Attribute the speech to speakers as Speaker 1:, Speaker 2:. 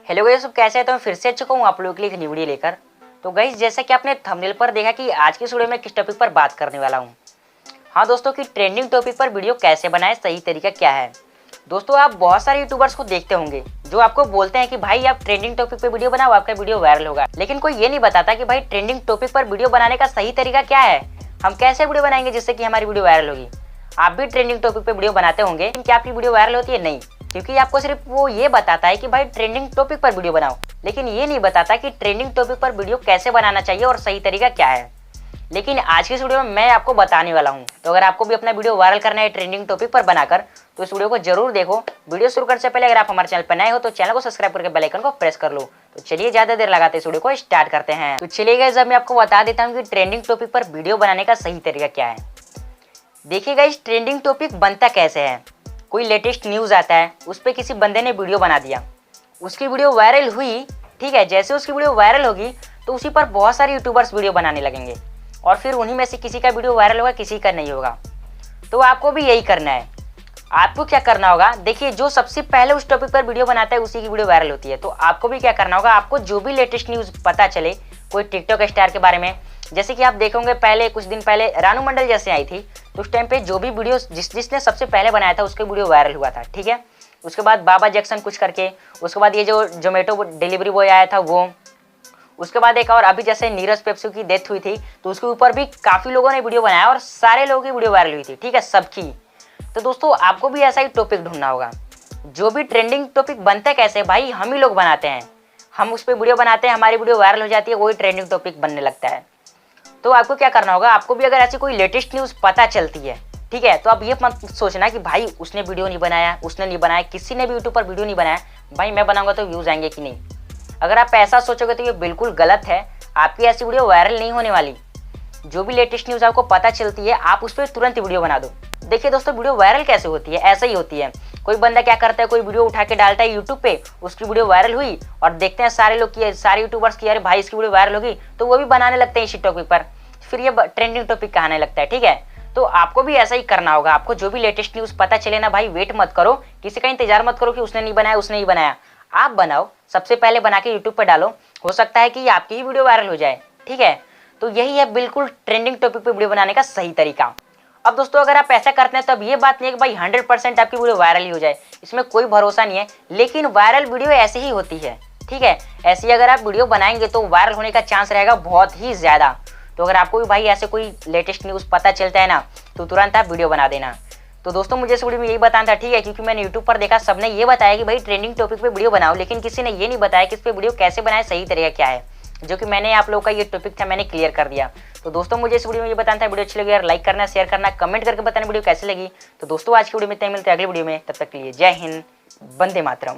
Speaker 1: Hello guys, सब कैसे हैं? तो मैं फिर से आ चुका हूँ आप लोगों के लिए एक न्यू वीडियो लेकर। तो गाइस, जैसा कि आपने थंबनेल पर देखा कि आज की वीडियो में किस टॉपिक पर बात करने वाला हूँ। हाँ दोस्तों, कि ट्रेंडिंग टॉपिक पर वीडियो कैसे बनाएं, सही तरीका क्या है। दोस्तों, आप बहुत सारे यूट्यूबर्स को देखते होंगे जो आपको बोलते हैं कि भाई आप ट्रेंडिंग टॉपिक पर वीडियो बनाओ, आपका वीडियो वायरल होगा। लेकिन कोई ये नहीं बताता कि भाई ट्रेंडिंग टॉपिक पर वीडियो बनाने का सही तरीका क्या है। हम कैसे वीडियो बनाएंगे जिससे कि हमारी वीडियो वायरल होगी। आप भी ट्रेंडिंग टॉपिक पर वीडियो बनाते होंगे, लेकिन क्या आपकी वीडियो वायरल होती है? नहीं, क्योंकि आपको सिर्फ वो ये बताता है कि भाई ट्रेंडिंग टॉपिक पर वीडियो बनाओ, लेकिन ये नहीं बताता कि ट्रेंडिंग टॉपिक पर वीडियो कैसे बनाना चाहिए और सही तरीका क्या है। लेकिन आज की इस वीडियो में मैं आपको बताने वाला हूं। तो अगर आपको भी अपना वीडियो वायरल करना है ट्रेंडिंग टॉपिक पर बनाकर, तो इस वीडियो को जरूर देखो। वीडियो शुरू करने से पहले अगर आप हमारे चैनल पर नए हो तो चैनल को सब्सक्राइब करके बेल आइकन को प्रेस कर लो। तो चलिए ज्यादा देर लगाते इस वीडियो को स्टार्ट करते हैं। तो चलिए गाइस, अब मैं आपको बता देता हूँ कि ट्रेंडिंग टॉपिक पर वीडियो बनाने का सही तरीका क्या है। देखिए गाइस, ट्रेंडिंग टॉपिक बनता कैसे है। कोई लेटेस्ट न्यूज़ आता है, उस पर किसी बंदे ने वीडियो बना दिया, उसकी वीडियो वायरल हुई। ठीक है, जैसे उसकी वीडियो वायरल होगी तो उसी पर बहुत सारे यूट्यूबर्स वीडियो बनाने लगेंगे और फिर उन्हीं में से किसी का वीडियो वायरल होगा, किसी का नहीं होगा। तो आपको भी यही करना है। आपको क्या करना होगा, देखिए जो सबसे पहले उस टॉपिक पर वीडियो बनाता है उसी की वीडियो वायरल होती है। तो आपको भी क्या करना होगा, आपको जो भी लेटेस्ट न्यूज़ पता चले कोई टिकटॉक स्टार के बारे में, जैसे कि आप देखोगे पहले कुछ दिन पहले रानू मंडल जैसे आई थी, तो उस टाइम पे जो भी वीडियो जिसने सबसे पहले बनाया था उसके वीडियो वायरल हुआ था। ठीक है, उसके बाद बाबा जैक्सन कुछ करके, उसके बाद ये जो जोमेटो डिलीवरी बॉय आया था वो, उसके बाद एक और अभी जैसे नीरज पेप्सू की डेथ हुई थी तो उसके ऊपर भी काफ़ी लोगों ने वीडियो बनाया और सारे लोगों की वीडियो वायरल हुई थी। ठीक है, सबकी। तो दोस्तों, आपको भी ऐसा ही टॉपिक ढूंढना होगा। जो भी ट्रेंडिंग टॉपिक बनता है कैसे, भाई हम ही लोग बनाते हैं, हम उस पर वीडियो बनाते हैं, हमारी वीडियो वायरल हो जाती है, वही ट्रेंडिंग टॉपिक बनने लगता है। तो आपको क्या करना होगा, आपको भी अगर ऐसी कोई लेटेस्ट न्यूज़ पता चलती है, ठीक है, तो आप ये मत सोचना कि भाई उसने वीडियो नहीं बनाया, उसने नहीं बनाया, किसी ने भी यूट्यूब पर वीडियो नहीं बनाया, भाई मैं बनाऊंगा तो व्यूज़ आएंगे कि नहीं। अगर आप ऐसा सोचोगे तो ये बिल्कुल गलत है। आपकी ऐसी वीडियो वायरल नहीं होने वाली। जो भी लेटेस्ट न्यूज़ आपको पता चलती है आप उस पर तुरंत वीडियो बना दो। देखिए दोस्तों, वीडियो वायरल कैसे होती है, ऐसा ही होती है। कोई बंदा क्या करता है, कोई वीडियो उठा के डालता है यूट्यूब पे, उसकी वीडियो वायरल हुई और देखते हैं सारे लोग की, सारे यूट्यूबर्स की, अरे भाई इसकी वीडियो वायरल होगी, तो वो भी बनाने लगते हैं इसी टॉपिक पर, फिर ये ट्रेंडिंग टॉपिक कहने लगता है। ठीक है, तो आपको भी ऐसा ही करना होगा। आपको जो भी लेटेस्ट न्यूज़ पता चले ना भाई, वेट मत करो, किसी का इंतजार मत करो कि उसने नहीं बनाया, उसने नहीं बनाया। आप बनाओ, सबसे पहले बना के यूट्यूब पर डालो, हो सकता है कि आपकी ही वीडियो वायरल हो जाए। ठीक है, तो यही है बिल्कुल ट्रेंडिंग टॉपिक पे वीडियो बनाने का सही तरीका। अब दोस्तों, अगर आप ऐसा करते हैं तो अब ये बात नहीं है कि भाई 100% आपकी वीडियो वायरल ही हो जाए, इसमें कोई भरोसा नहीं है। लेकिन वायरल वीडियो ऐसी ही होती है। ठीक है, ऐसी अगर आप वीडियो बनाएंगे तो वायरल होने का चांस रहेगा बहुत ही ज़्यादा। तो अगर आपको भी भाई ऐसे कोई लेटेस्ट न्यूज़ पता चलता है ना, तो तुरंत आप वीडियो बना देना। तो दोस्तों, मुझे इस वीडियो में यही बताना था। ठीक है, क्योंकि मैंने यूट्यूब पर देखा, सबने ये बताया कि भाई ट्रेंडिंग टॉपिक पे वीडियो बनाओ, लेकिन किसी ने ये नहीं बताया कि इस पे वीडियो कैसे बनाए, सही तरीका क्या है, जो कि मैंने आप लोगों का ये टॉपिक था, मैंने क्लियर कर दिया। तो दोस्तों, मुझे इस वीडियो में ये बताना था। वीडियो अच्छी लगी यार, लाइक करना, शेयर करना, कमेंट करके बताना वीडियो कैसी लगी। तो दोस्तों, आज की वीडियो में इतना ही, मिलते हैं अगली वीडियो में। तब तक के लिए जय हिंद, वंदे मातरम।